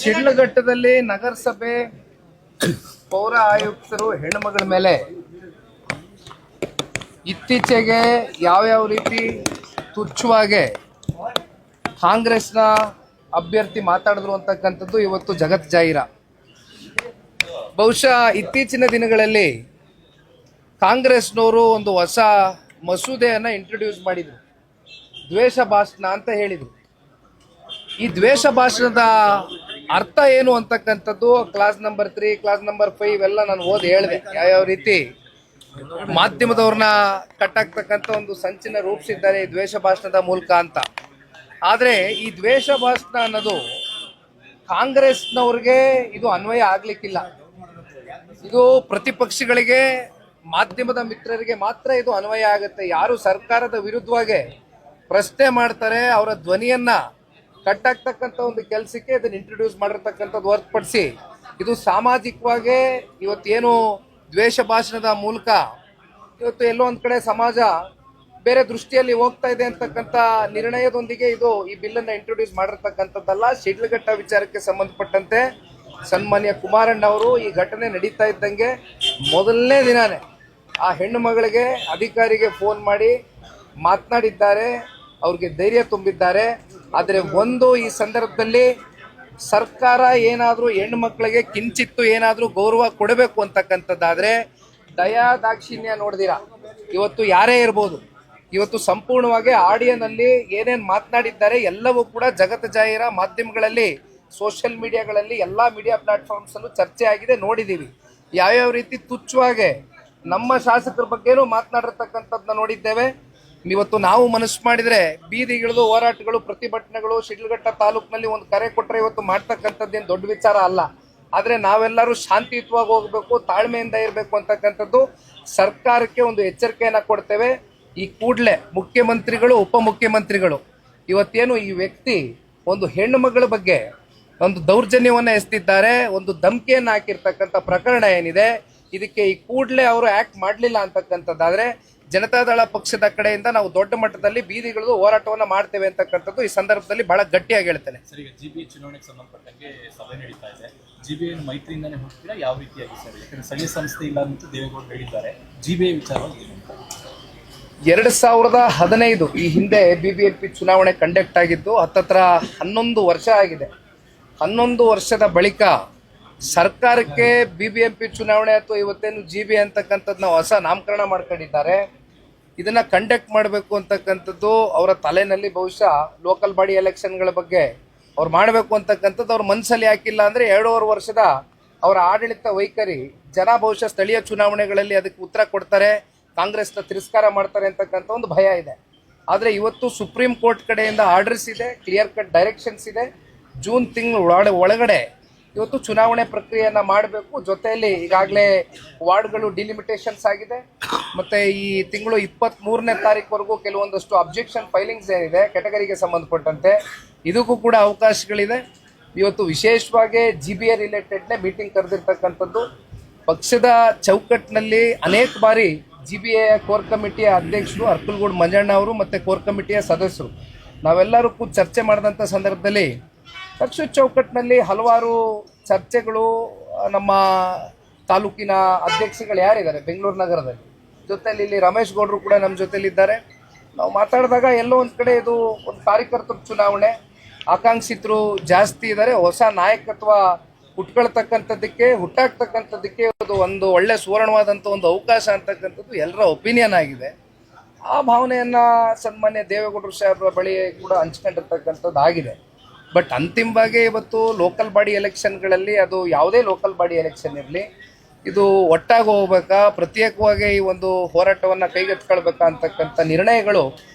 ಶಿಡ್ಲಘಟ್ಟದಲ್ಲಿ ನಗರಸಭೆ ಪೌರ ಆಯುಕ್ತರು ಹೆಣ್ಣುಮಗಳ ಮೇಲೆ ಇತ್ತೀಚೆಗೆ ಯಾವ್ಯಾವ ರೀತಿ ತುಚ್ಛವಾಗಿ ಕಾಂಗ್ರೆಸ್ನ ಅಭ್ಯರ್ಥಿ ಮಾತಾಡಿದ್ರು ಅಂತಕ್ಕಂಥದ್ದು ಇವತ್ತು ಜಗತ್ ಜಾಹೀರ. ಬಹುಶಃ ಇತ್ತೀಚಿನ ದಿನಗಳಲ್ಲಿ ಕಾಂಗ್ರೆಸ್ನವರು ಒಂದು ಹೊಸ ಮಸೂದೆಯನ್ನು ಇಂಟ್ರೊಡ್ಯೂಸ್ ಮಾಡಿದರು, ದ್ವೇಷ ಭಾಷಣ ಅಂತ ಹೇಳಿದರು. ಈ ದ್ವೇಷ ಭಾಷಣದ ಅರ್ಥ ಏನು ಅಂತಕ್ಕಂಥದ್ದು ಕ್ಲಾಸ್ ನಂಬರ್ 3, ಕ್ಲಾಸ್ ನಂಬರ್ 5 ಎಲ್ಲ ನಾನು ಓದಿ ಹೇಳಿದೆ. ಯಾವ್ಯಾವ ರೀತಿ ಮಾಧ್ಯಮದವ್ರನ್ನ ಕಟ್ಟಾಕ್ತಕ್ಕಂಥ ಒಂದು ಸಂಚಿನ ರೂಪಿಸಿದ್ದಾರೆ ಈ ದ್ವೇಷ ಭಾಷಣದ ಮೂಲಕ ಅಂತ. ಆದರೆ ಈ ದ್ವೇಷ ಭಾಷಣ ಅನ್ನೋದು ಕಾಂಗ್ರೆಸ್ನವ್ರಿಗೆ ಇದು ಅನ್ವಯ ಆಗ್ಲಿಕ್ಕಿಲ್ಲ. ಇದು ಪ್ರತಿಪಕ್ಷಗಳಿಗೆ, ಮಾಧ್ಯಮದ ಮಿತ್ರರಿಗೆ ಮಾತ್ರ ಇದು ಅನ್ವಯ ಆಗುತ್ತೆ. ಯಾರು ಸರ್ಕಾರದ ವಿರುದ್ಧವಾಗಿ ಪ್ರಶ್ನೆ ಮಾಡ್ತಾರೆ ಅವರ ಧ್ವನಿಯನ್ನ ಕಟ್ಟಾಕ್ತಕ್ಕಂಥ ಒಂದು ಕೆಲಸಕ್ಕೆ ಇದನ್ನು ಇಂಟ್ರೊಡ್ಯೂಸ್ ಮಾಡಿರ್ತಕ್ಕಂಥದ್ದು ಹೊರತುಪಡಿಸಿ ಇದು ಸಾಮಾಜಿಕವಾಗಿ ಇವತ್ತೇನು ದ್ವೇಷ ಭಾಷಣದ ಮೂಲಕ ಇವತ್ತು ಎಲ್ಲೋ ಒಂದು ಕಡೆ ಸಮಾಜ ಬೇರೆ ದೃಷ್ಟಿಯಲ್ಲಿ ಹೋಗ್ತಾ ಇದೆ ಅಂತಕ್ಕಂಥ ನಿರ್ಣಯದೊಂದಿಗೆ ಇದು ಈ ಬಿಲ್ಲನ್ನು ಇಂಟ್ರೊಡ್ಯೂಸ್ ಮಾಡಿರ್ತಕ್ಕಂಥದ್ದಲ್ಲ. ಶಿಡ್ಲಘಟ್ಟ ವಿಚಾರಕ್ಕೆ ಸಂಬಂಧಪಟ್ಟಂತೆ ಸನ್ಮಾನ್ಯ ಕುಮಾರಣ್ಣ ಅವರು ಈ ಘಟನೆ ನಡೀತಾ ಇದ್ದಂಗೆ ಮೊದಲನೇ ದಿನಾನೇ ಆ ಹೆಣ್ಣು ಮಗಳಿಗೆ ಅಧಿಕಾರಿಗೆ ಫೋನ್ ಮಾಡಿ ಮಾತನಾಡಿದ್ದಾರೆ, ಅವ್ರಿಗೆ ಧೈರ್ಯ ತುಂಬಿದ್ದಾರೆ. ಆದರೆ ಒಂದು ಈ ಸಂದರ್ಭದಲ್ಲಿ ಸರ್ಕಾರ ಏನಾದರೂ ಹೆಣ್ಣು ಮಕ್ಕಳಿಗೆ ಕಿಂಚಿತ್ತು ಏನಾದರೂ ಗೌರವ ಕೊಡಬೇಕು ಅಂತಕ್ಕಂಥದ್ದಾದರೆ ದಯಾ ದಾಕ್ಷಿಣ್ಯ ನೋಡ್ದಿರಾ ಇವತ್ತು ಯಾರೇ ಇರ್ಬೋದು, ಇವತ್ತು ಸಂಪೂರ್ಣವಾಗಿ ಆಡಿಯೋನಲ್ಲಿ ಏನೇನು ಮಾತನಾಡಿದ್ದಾರೆ ಎಲ್ಲವೂ ಕೂಡ ಜಗತ್ ಜಾಹೀರ ಮಾಧ್ಯಮಗಳಲ್ಲಿ, ಸೋಷಿಯಲ್ ಮೀಡಿಯಾಗಳಲ್ಲಿ, ಎಲ್ಲ ಮೀಡಿಯಾ ಪ್ಲಾಟ್ಫಾರ್ಮ್ಸಲ್ಲೂ ಚರ್ಚೆ ಆಗಿದೆ, ನೋಡಿದ್ದೀವಿ. ಯಾವ್ಯಾವ ರೀತಿ ತುಚ್ಛವಾಗಿ ನಮ್ಮ ಶಾಸಕರ ಬಗ್ಗೆನೂ ಮಾತನಾಡಿರ್ತಕ್ಕಂಥದ್ದನ್ನ ನೋಡಿದ್ದೇವೆ. ಇವತ್ತು ನಾವು ಮನಸ್ಸು ಮಾಡಿದರೆ ಬೀದಿಗಿಳಿದು ಹೋರಾಟಗಳು, ಪ್ರತಿಭಟನೆಗಳು ಶಿಡ್ಲಘಟ್ಟ ತಾಲೂಕಿನಲ್ಲಿ ಒಂದು ಕರೆ ಕೊಟ್ಟರೆ ಇವತ್ತು ಮಾಡ್ತಕ್ಕಂಥದ್ದೇನು ದೊಡ್ಡ ವಿಚಾರ ಅಲ್ಲ. ಆದರೆ ನಾವೆಲ್ಲರೂ ಶಾಂತಿಯುತವಾಗಿ ಹೋಗಬೇಕು, ತಾಳ್ಮೆಯಿಂದ ಇರಬೇಕು ಅಂತಕ್ಕಂಥದ್ದು ಸರ್ಕಾರಕ್ಕೆ ಒಂದು ಎಚ್ಚರಿಕೆಯನ್ನು ಕೊಡ್ತೇವೆ. ಈ ಕೂಡಲೇ ಮುಖ್ಯಮಂತ್ರಿಗಳು, ಉಪಮುಖ್ಯಮಂತ್ರಿಗಳು ಇವತ್ತೇನು ಈ ವ್ಯಕ್ತಿ ಒಂದು ಹೆಣ್ಣು ಮಗಳ ಬಗ್ಗೆ ಒಂದು ದೌರ್ಜನ್ಯವನ್ನು ಎಸೆದಿದ್ದಾರೆ, ಒಂದು ಧಮಕಿಯನ್ನು ಹಾಕಿರ್ತಕ್ಕಂಥ ಪ್ರಕರಣ ಏನಿದೆ, ಇದಕ್ಕೆ ಈ ಕೂಡಲೇ ಅವರು ಆ್ಯಕ್ಟ್ ಮಾಡಲಿಲ್ಲ ಅಂತಕ್ಕಂಥದ್ದಾದರೆ ಜನತಾದಳ ಪಕ್ಷದ ಕಡೆಯಿಂದ ನಾವು ದೊಡ್ಡ ಮಟ್ಟದಲ್ಲಿ ಬೀದಿಗಿಳಿದು ಹೋರಾಟವನ್ನು ಮಾಡ್ತೇವೆ ಅಂತಕ್ಕಂಥದ್ದು ಈ ಸಂದರ್ಭದಲ್ಲಿ ಬಹಳ ಗಟ್ಟಿಯಾಗಿ ಹೇಳ್ತೇನೆ. ಸರ್, ಈಗ ಜಿಬಿಎ ಚುನಾವಣೆಗೆ ಸಂಬಂಧಪಟ್ಟಂಗೆ ಸಭೆ ನಡೀತಾ ಇದೆ. ಜಿಬಿಎ ಮೈತ್ರಿಯಿಂದಾನೇ ಹೋಗ್ತೀರಾ ಯಾವ ರೀತಿಯಾಗಿ ಸರ್? ಯಾಕಂದ್ರೆ ಸ್ಥಳೀಯ ಸಂಸ್ಥೆ ಇಲ್ಲ ಅಂತ ದೇವೇಗೌಡರು ಹೇಳಿದ್ದಾರೆ. ಜಿಬಿಎ ವಿಚಾರವಾಗಿ 2015 ಈ ಹಿಂದೆ ಬಿಬಿಎಂಪಿ ಚುನಾವಣೆ ಕಂಡಕ್ಟ್ ಆಗಿದ್ದು ಹತ್ತತ್ರ 11 ವರ್ಷ ಆಗಿದೆ. 11 ವರ್ಷದ ಬಳಿಕ ಸರ್ಕಾರಕ್ಕೆ ಬಿಬಿಎಂಪಿ ಚುನಾವಣೆ ಅಥವಾ ಇವತ್ತೇನು ಜಿಬಿ ಅಂತಕ್ಕಂಥದ್ದನ್ನ ಹೊಸ ನಾಮಕರಣ ಮಾಡ್ಕೊಂಡಿದ್ದಾರೆ. ಇದನ್ನ ಕಂಡಕ್ಟ್ ಮಾಡಬೇಕು ಅಂತಕ್ಕಂಥದ್ದು ಅವರ ತಲೆನಲ್ಲಿ ಬಹುಶಃ ಲೋಕಲ್ ಬಾಡಿ ಎಲೆಕ್ಷನ್ಗಳ ಬಗ್ಗೆ ಅವ್ರು ಮಾಡಬೇಕು ಅಂತಕ್ಕಂಥದ್ದು ಅವ್ರ ಮನಸ್ಸಲ್ಲಿ ಹಾಕಿಲ್ಲ. ಅಂದರೆ 2.5 ವರ್ಷದ ಅವರ ಆಡಳಿತ ವೈಖರಿ ಜನ ಬಹುಶಃ ಸ್ಥಳೀಯ ಚುನಾವಣೆಗಳಲ್ಲಿ ಅದಕ್ಕೆ ಉತ್ತರ ಕೊಡ್ತಾರೆ, ಕಾಂಗ್ರೆಸ್ನ ತಿರಸ್ಕಾರ ಮಾಡ್ತಾರೆ ಅಂತಕ್ಕಂಥ ಒಂದು ಭಯ ಇದೆ. ಆದರೆ ಇವತ್ತು ಸುಪ್ರೀಂ ಕೋರ್ಟ್ ಕಡೆಯಿಂದ ಆರ್ಡರ್ಸ್ ಇದೆ, ಕ್ಲಿಯರ್ ಕಟ್ ಡೈರೆಕ್ಷನ್ಸ್ ಇದೆ. ಜೂನ್ ತಿಂಗಳ ಒಳಗಡೆ ಇವತ್ತು ಚುನಾವಣೆ ಪ್ರಕ್ರಿಯೆಯನ್ನು ಮಾಡಬೇಕು. ಜೊತೆಯಲ್ಲಿ ಈಗಾಗಲೇ ವಾರ್ಡ್ಗಳು ಡಿಲಿಮಿಟೇಷನ್ಸ್ ಆಗಿದೆ. ಮತ್ತು ಈ ತಿಂಗಳು 23ನೇ ತಾರೀಕುವರೆಗೂ ಕೆಲವೊಂದಷ್ಟು ಅಬ್ಜೆಕ್ಷನ್ ಫೈಲಿಂಗ್ಸ್ ಏನಿದೆ ಕೆಟಗರಿಗೆ ಸಂಬಂಧಪಟ್ಟಂತೆ ಇದಕ್ಕೂ ಕೂಡ ಅವಕಾಶಗಳಿದೆ. ಇವತ್ತು ವಿಶೇಷವಾಗಿ ಜಿಬಿಎ ರಿಲೇಟೆಡ್ನೇ ಮೀಟಿಂಗ್ ಕರೆದಿರ್ತಕ್ಕಂಥದ್ದು. ಪಕ್ಷದ ಚೌಕಟ್ಟಿನಲ್ಲಿ ಅನೇಕ ಬಾರಿ ಜಿಬಿಎ ಕೋರ್ ಕಮಿಟಿಯ ಅಧ್ಯಕ್ಷರು ಅರ್ಕಲ್ಗೂಡು ಮಂಜಣ್ಣ ಅವರು ಮತ್ತು ಕೋರ್ ಕಮಿಟಿಯ ಸದಸ್ಯರು ನಾವೆಲ್ಲರೂ ಕೂಡ ಚರ್ಚೆ ಮಾಡಿದಂಥ ಸಂದರ್ಭದಲ್ಲಿ ಪಕ್ಷದ ಚೌಕಟ್ಟಿನಲ್ಲಿ ಹಲವಾರು ಚರ್ಚೆಗಳು ನಮ್ಮ ತಾಲೂಕಿನ ಅಧ್ಯಕ್ಷಗಳು ಯಾರಿದ್ದಾರೆ ಬೆಂಗಳೂರು ನಗರದಲ್ಲಿ, ಜೊತೆಯಲ್ಲಿ ಇಲ್ಲಿ ರಮೇಶ್ ಗೌಡರು ಕೂಡ ನಮ್ಮ ಜೊತೆಲಿದ್ದಾರೆ. ನಾವು ಮಾತಾಡಿದಾಗ ಎಲ್ಲೋ ಒಂದು ಕಡೆ ಇದು ಒಂದು ಕಾರ್ಯಕರ್ತರ ಚುನಾವಣೆ, ಆಕಾಂಕ್ಷಿತರು ಜಾಸ್ತಿ ಇದ್ದಾರೆ, ಹೊಸ ನಾಯಕತ್ವ ಹುಟ್ಟಾಕ್ತಕ್ಕಂಥದ್ದಕ್ಕೆ ಅದು ಒಂದು ಒಳ್ಳೆ ಸುವರ್ಣವಾದಂಥ ಒಂದು ಅವಕಾಶ ಅಂತಕ್ಕಂಥದ್ದು ಎಲ್ಲರ ಒಪಿನಿಯನ್ ಆಗಿದೆ. ಆ ಭಾವನೆಯನ್ನು ಸನ್ಮಾನ್ಯ ದೇವೇಗೌಡರು ಸಾಹೇಬ್ರ ಬಳಿ ಕೂಡ ಹಂಚ್ಕೊಂಡಿರ್ತಕ್ಕಂಥದ್ದು ಆಗಿದೆ. ಬಟ್ ಅಂತಿಮವಾಗಿ ಇವತ್ತು ಲೋಕಲ್ ಬಾಡಿ ಎಲೆಕ್ಷನ್ಗಳಲ್ಲಿ, ಅದು ಯಾವುದೇ ಲೋಕಲ್ ಬಾಡಿ ಎಲೆಕ್ಷನ್ ಇರಲಿ, ಇದು ಒಟ್ಟಾಗಿ ಹೋಗ್ಬೇಕಾ, ಪ್ರತ್ಯೇಕವಾಗಿ ಈ ಒಂದು ಹೋರಾಟವನ್ನು ಕೈಗೆತ್ಕೊಳ್ಬೇಕಾ ಅಂತಕ್ಕಂಥ ನಿರ್ಣಯಗಳು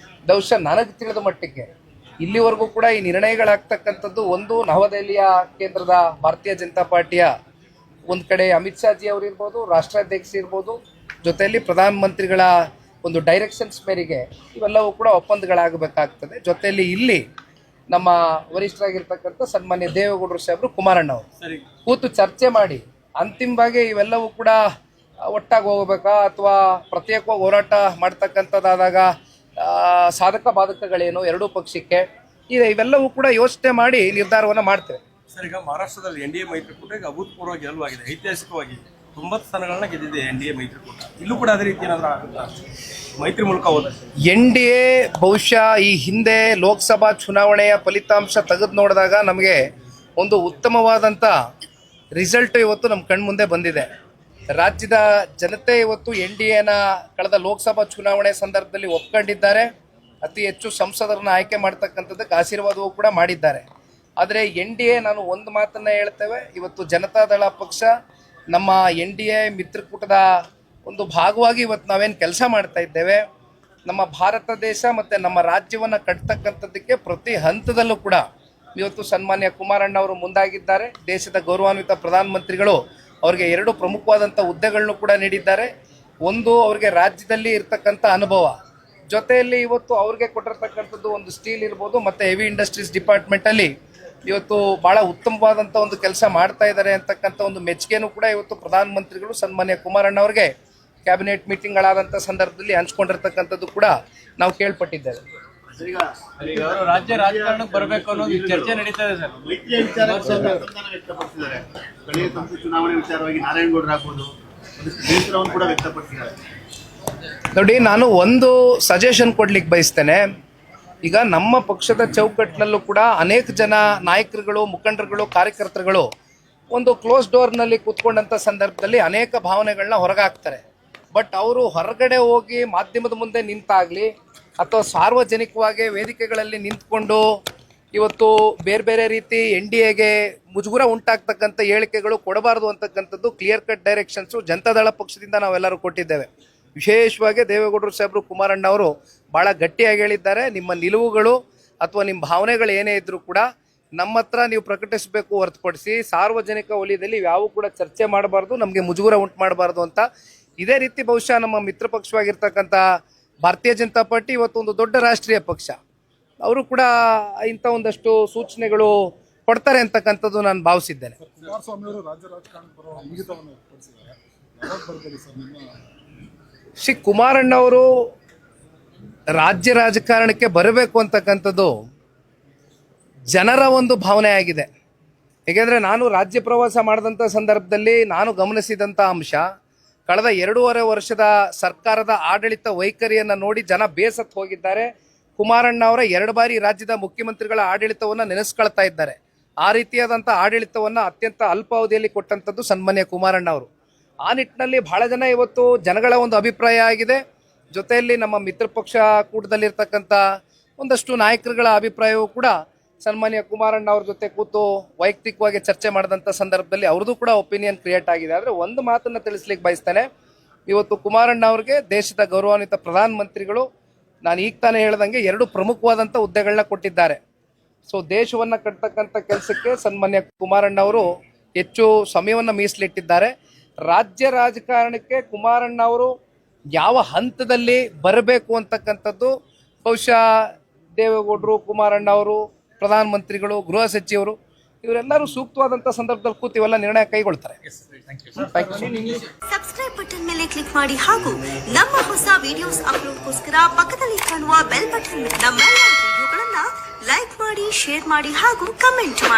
ಬಹುಶಃ ನನಗೆ ತಿಳಿದ ಮಟ್ಟಿಗೆ ಇಲ್ಲಿವರೆಗೂ ಕೂಡ ಈ ನಿರ್ಣಯಗಳಾಗ್ತಕ್ಕಂಥದ್ದು ಒಂದು ನವದೆಹಲಿಯ ಕೇಂದ್ರದ ಭಾರತೀಯ ಜನತಾ ಪಾರ್ಟಿಯ ಒಂದು ಕಡೆ ಅಮಿತ್ ಶಾ ಜಿ ಅವರು ಇರ್ಬೋದು, ರಾಷ್ಟ್ರಾಧ್ಯಕ್ಷ ಇರ್ಬೋದು, ಜೊತೆಯಲ್ಲಿ ಪ್ರಧಾನಮಂತ್ರಿಗಳ ಒಂದು ಡೈರೆಕ್ಷನ್ಸ್ ಮೇರೆಗೆ ಇವೆಲ್ಲವೂ ಕೂಡ ಒಪ್ಪಂದಗಳಾಗಬೇಕಾಗ್ತದೆ. ಜೊತೆಯಲ್ಲಿ ಇಲ್ಲಿ ನಮ್ಮ ವರಿಷ್ಠರಾಗಿರ್ತಕ್ಕಂಥ ಸನ್ಮಾನ್ಯ ದೇವೇಗೌಡರು ಸಾಹೇಬರು ಕುಮಾರಣ್ಣ ಅವರು ಕೂತು ಚರ್ಚೆ ಮಾಡಿ ಅಂತಿಮವಾಗಿ ಇವೆಲ್ಲವೂ ಕೂಡ ಒಟ್ಟಾಗಿ ಹೋಗ್ಬೇಕಾ ಅಥವಾ ಪ್ರತ್ಯೇಕವಾಗಿ ಹೋರಾಟ ಮಾಡ್ತಕ್ಕಂಥದ್ದಾದಾಗ ಸಾಧಕ ಬಾಧಕಗಳೇನು ಎರಡೂ ಪಕ್ಷಕ್ಕೆ ಇವೆಲ್ಲವೂ ಕೂಡ ಯೋಚನೆ ಮಾಡಿ ನಿರ್ಧಾರವನ್ನು ಮಾಡ್ತೇವೆ. ಸರ್, ಈಗ ಮಹಾರಾಷ್ಟ್ರದಲ್ಲಿ NDA ಮೈತ್ರಿಕೂಟ ಈಗ ಅಭೂತಪೂರ್ವ ಗೆಲುವಾಗಿದೆ, ಐತಿಹಾಸಿಕವಾಗಿ 90 ಸ್ಥಾನಗಳನ್ನ ಗೆದ್ದಿದೆ NDA ಮೈತ್ರಿಕೂಟ. ಇಲ್ಲೂ ಕೂಡ ಅದೇ ರೀತಿ ಏನಾದರೂ ಆಗುತ್ತಾ ಮೈತ್ರಿ ಮೂಲಕ ಹೋದ? NDA ಬಹುಶಃ ಈ ಹಿಂದೆ ಲೋಕಸಭಾ ಚುನಾವಣೆಯ ಫಲಿತಾಂಶ ತೆಗೆದು ನೋಡಿದಾಗ ನಮಗೆ ಒಂದು ಉತ್ತಮವಾದಂಥ ರಿಸಲ್ಟ್ ಇವತ್ತು ನಮ್ಮ ಕಣ್ಮುಂದೆ ಬಂದಿದೆ. ರಾಜ್ಯದ ಜನತೆ ಇವತ್ತು NDAನ ಕಳೆದ ಲೋಕಸಭಾ ಚುನಾವಣೆ ಸಂದರ್ಭದಲ್ಲಿ ಒಪ್ಕೊಂಡಿದ್ದಾರೆ. ಅತಿ ಹೆಚ್ಚು ಸಂಸದರನ್ನ ಆಯ್ಕೆ ಮಾಡ್ತಕ್ಕಂಥದ್ದಕ್ಕೆ ಆಶೀರ್ವಾದವೂ ಕೂಡ ಮಾಡಿದ್ದಾರೆ. ಆದರೆ NDA ನಾನು ಒಂದು ಮಾತನ್ನ ಹೇಳ್ತೇವೆ, ಇವತ್ತು ಜನತಾದಳ ಪಕ್ಷ ನಮ್ಮ NDA ಮಿತ್ರಕೂಟದ ಒಂದು ಭಾಗವಾಗಿ ಇವತ್ತು ನಾವೇನು ಕೆಲಸ ಮಾಡ್ತಾ ಇದ್ದೇವೆ, ನಮ್ಮ ಭಾರತ ದೇಶ ಮತ್ತು ನಮ್ಮ ರಾಜ್ಯವನ್ನು ಕಟ್ತಕ್ಕಂಥದ್ದಕ್ಕೆ ಪ್ರತಿ ಹಂತದಲ್ಲೂ ಕೂಡ ಇವತ್ತು ಸನ್ಮಾನ್ಯ ಕುಮಾರಣ್ಣ ಅವರು ಮುಂದಾಗಿದ್ದಾರೆ. ದೇಶದ ಗೌರವಾನ್ವಿತ ಪ್ರಧಾನಮಂತ್ರಿಗಳು ಅವರಿಗೆ 2 ಪ್ರಮುಖವಾದಂಥ ಹುದ್ದೆಗಳನ್ನು ಕೂಡ ನೀಡಿದ್ದಾರೆ. ಒಂದು ಅವರಿಗೆ ರಾಜ್ಯದಲ್ಲಿ ಇರ್ತಕ್ಕಂಥ ಅನುಭವ, ಜೊತೆಯಲ್ಲಿ ಇವತ್ತು ಅವ್ರಿಗೆ ಕೊಟ್ಟಿರ್ತಕ್ಕಂಥದ್ದು ಒಂದು ಸ್ಟೀಲ್ ಇರ್ಬೋದು ಮತ್ತು ಹೆವಿ ಇಂಡಸ್ಟ್ರೀಸ್ ಡಿಪಾರ್ಟ್ಮೆಂಟಲ್ಲಿ ಇವತ್ತು ಭಾಳ ಉತ್ತಮವಾದಂಥ ಒಂದು ಕೆಲಸ ಮಾಡ್ತಾ ಇದ್ದಾರೆ ಅಂತಕ್ಕಂಥ ಒಂದು ಮೆಚ್ಚುಗೆನೂ ಕೂಡ ಇವತ್ತು ಪ್ರಧಾನಮಂತ್ರಿಗಳು ಸನ್ಮಾನ್ಯ ಕುಮಾರಣ್ಣ ಅವರಿಗೆ ಕ್ಯಾಬಿನೆಟ್ ಮೀಟಿಂಗ್ಗಳಾದಂಥ ಸಂದರ್ಭದಲ್ಲಿ ಹಂಚ್ಕೊಂಡಿರ್ತಕ್ಕಂಥದ್ದು ಕೂಡ ನಾವು ಕೇಳ್ಪಟ್ಟಿದ್ದೇವೆ. ರಾಜ್ಯ ರಾಜಕಾರಣಕ್ಕೆ ಬರಬೇಕು ಅನ್ನೋದು ಚರ್ಚೆ ನಡೀತಾ ಇದೆ ಸರ್. ವ್ಯಕ್ತಪಡಿಸಿದ್ದಾರೆ. ಸ್ಥಳೀಯ ಸಂಸ್ಥೆ ಚುನಾವಣೆ ವಿಚಾರವಾಗಿ ನಾರಾಯಣಗೌಡರು ಹಾಕೋದು ಬೇಸರವನ್ನು ಕೂಡ ವ್ಯಕ್ತಪಡಿಸಿದ್ದಾರೆ. ನೋಡಿ, ನಾನು ಒಂದು ಸಜೆಷನ್ ಕೊಡ್ಲಿಕ್ಕೆ ಬಯಸ್ತೇನೆ. ಈಗ ನಮ್ಮ ಪಕ್ಷದ ಚೌಕಟ್ಟಿನಲ್ಲೂ ಕೂಡ ಅನೇಕ ಜನ ನಾಯಕರುಗಳು, ಮುಖಂಡರುಗಳು, ಕಾರ್ಯಕರ್ತರುಗಳು ಒಂದು ಕ್ಲೋಸ್ ಡೋರ್ನಲ್ಲಿ ಕೂತ್ಕೊಂಡಂಥ ಸಂದರ್ಭದಲ್ಲಿ ಅನೇಕ ಭಾವನೆಗಳನ್ನ ಹೊರಗಾಕ್ತಾರೆ. ಬಟ್ ಅವರು ಹೊರಗಡೆ ಹೋಗಿ ಮಾಧ್ಯಮದ ಮುಂದೆ ನಿಂತಾಗಲಿ ಅಥವಾ ಸಾರ್ವಜನಿಕವಾಗಿ ವೇದಿಕೆಗಳಲ್ಲಿ ನಿಂತ್ಕೊಂಡು ಇವತ್ತು ಬೇರೆ ಬೇರೆ ರೀತಿ NDAಗೆ ಮುಜುಗುರ ಉಂಟಾಗ್ತಕ್ಕಂಥ ಹೇಳಿಕೆಗಳು ಕೊಡಬಾರ್ದು ಅಂತಕ್ಕಂಥದ್ದು ಕ್ಲಿಯರ್ ಕಟ್ ಡೈರೆಕ್ಷನ್ಸು ಜನತಾದಳ ಪಕ್ಷದಿಂದ ನಾವೆಲ್ಲರೂ ಕೊಟ್ಟಿದ್ದೇವೆ. ವಿಶೇಷವಾಗಿ ದೇವೇಗೌಡರು ಸಾಹೇಬರು, ಕುಮಾರಣ್ಣ ಅವರು ಭಾಳ ಗಟ್ಟಿಯಾಗಿ ಹೇಳಿದ್ದಾರೆ, ನಿಮ್ಮ ನಿಲುವುಗಳು ಅಥವಾ ನಿಮ್ಮ ಭಾವನೆಗಳು ಏನೇ ಇದ್ರೂ ಕೂಡ ನಮ್ಮ ಹತ್ರ ನೀವು ಪ್ರಕಟಿಸಬೇಕು ಹೊರತುಪಡಿಸಿ ಸಾರ್ವಜನಿಕ ವಲಯದಲ್ಲಿ ಯಾವೂ ಕೂಡ ಚರ್ಚೆ ಮಾಡಬಾರ್ದು, ನಮಗೆ ಮುಜುಗುರ ಉಂಟು ಮಾಡಬಾರ್ದು ಅಂತ. ಇದೇ ರೀತಿ ಬಹುಶಃ ನಮ್ಮ ಮಿತ್ರ ಪಕ್ಷವಾಗಿರ್ತಕ್ಕಂಥ ಭಾರತೀಯ ಜನತಾ ಪಾರ್ಟಿ ಇವತ್ತು ಒಂದು ದೊಡ್ಡ ರಾಷ್ಟ್ರೀಯ ಪಕ್ಷ, ಅವರು ಕೂಡ ಇಂಥ ಒಂದಷ್ಟು ಸೂಚನೆಗಳು ಕೊಡ್ತಾರೆ ಅಂತಕ್ಕಂಥದ್ದು ನಾನು ಭಾವಿಸಿದ್ದೇನೆ. ಕುಮಾರಣ್ಣವರು ರಾಜ್ಯ ರಾಜಕಾರಣಕ್ಕೆ ಬರಬೇಕು ಅಂತಕ್ಕಂಥದ್ದು ಜನರ ಒಂದು ಭಾವನೆ ಆಗಿದೆ. ಏಕೆಂದರೆ ನಾನು ರಾಜ್ಯ ಪ್ರವಾಸ ಮಾಡಿದಂಥ ಸಂದರ್ಭದಲ್ಲಿ ನಾನು ಗಮನಿಸಿದಂಥ ಅಂಶ, ಕಳೆದ 2.5 ವರ್ಷದ ಸರ್ಕಾರದ ಆಡಳಿತ ವೈಖರಿಯನ್ನು ನೋಡಿ ಜನ ಬೇಸತ್ತು ಹೋಗಿದ್ದಾರೆ. ಕುಮಾರಣ್ಣ ಅವರ 2 ಬಾರಿ ರಾಜ್ಯದ ಮುಖ್ಯಮಂತ್ರಿಗಳ ಆಡಳಿತವನ್ನು ನೆನೆಸ್ಕೊಳ್ತಾ ಇದ್ದಾರೆ. ಆ ರೀತಿಯಾದಂಥ ಆಡಳಿತವನ್ನು ಅತ್ಯಂತ ಅಲ್ಪಾವಧಿಯಲ್ಲಿ ಕೊಟ್ಟಂಥದ್ದು ಸನ್ಮಾನ್ಯ ಕುಮಾರಣ್ಣ ಅವರು. ಆ ನಿಟ್ಟಿನಲ್ಲಿ ಬಹಳ ಜನ ಇವತ್ತು ಜನಗಳ ಒಂದು ಅಭಿಪ್ರಾಯ ಆಗಿದೆ. ಜೊತೆಯಲ್ಲಿ ನಮ್ಮ ಮಿತ್ರ ಪಕ್ಷ ಕೂಟದಲ್ಲಿರ್ತಕ್ಕಂಥ ಒಂದಷ್ಟು ನಾಯಕರುಗಳ ಅಭಿಪ್ರಾಯವೂ ಕೂಡ ಸನ್ಮಾನ್ಯ ಕುಮಾರಣ್ಣ ಅವ್ರ ಜೊತೆ ಕೂತು ವೈಯಕ್ತಿಕವಾಗಿ ಚರ್ಚೆ ಮಾಡಿದಂಥ ಸಂದರ್ಭದಲ್ಲಿ ಅವ್ರದ್ದು ಕೂಡ ಒಪಿನಿಯನ್ ಕ್ರಿಯೇಟ್ ಆಗಿದೆ. ಆದರೆ ಒಂದು ಮಾತನ್ನು ತಿಳಿಸ್ಲಿಕ್ಕೆ ಬಯಸ್ತೇನೆ, ಇವತ್ತು ಕುಮಾರಣ್ಣ ಅವ್ರಿಗೆ ದೇಶದ ಗೌರವಾನ್ವಿತ ಪ್ರಧಾನಮಂತ್ರಿಗಳು ನಾನು ಈಗ ತಾನೇ ಹೇಳ್ದಂಗೆ 2 ಪ್ರಮುಖವಾದಂಥ ಹುದ್ದೆಗಳನ್ನ ಕೊಟ್ಟಿದ್ದಾರೆ. ಸೊ ದೇಶವನ್ನು ಕಟ್ತಕ್ಕಂಥ ಕೆಲಸಕ್ಕೆ ಸನ್ಮಾನ್ಯ ಕುಮಾರಣ್ಣ ಅವರು ಹೆಚ್ಚು ಸಮಯವನ್ನು ಮೀಸಲಿಟ್ಟಿದ್ದಾರೆ. ರಾಜ್ಯ ರಾಜಕಾರಣಕ್ಕೆ ಕುಮಾರಣ್ಣ ಅವರು ಯಾವ ಹಂತದಲ್ಲಿ ಬರಬೇಕು ಅಂತಕ್ಕಂಥದ್ದು ಬಹುಶಃ ದೇವೇಗೌಡರು, ಕುಮಾರಣ್ಣ ಅವರು, ಪ್ರಧಾನಮಂತ್ರಿಗಳು, ಗೃಹ ಸಚಿವರು ಇವರೆಲ್ಲರೂ ಸೂಕ್ತವಾದಂಥ ಸಂದರ್ಭದಲ್ಲಿ ಕೂತು ಇವೆಲ್ಲ ನಿರ್ಣಯ ಕೈಗೊಳ್ತಾರೆ. ಸಬ್ಸ್ಕ್ರೈಬ್ ಬಟನ್ ಮೇಲೆ ಕ್ಲಿಕ್ ಮಾಡಿ ಹಾಗೂ ನಮ್ಮ ಹೊಸ ವಿಡಿಯೋಸ್ ಅಪ್ಲೋಡ್ಗೋಸ್ಕರ ಪಕ್ಕದಲ್ಲಿ ಕಾಣುವ ಬೆಲ್ ಬಟನ್ ನಮ್ಮೆಲ್ಲ ವಿಡಿಯೋಗಳನ್ನ ಲೈಕ್ ಮಾಡಿ, ಶೇರ್ ಮಾಡಿ ಹಾಗೂ ಕಮೆಂಟ್ ಮಾಡಿ.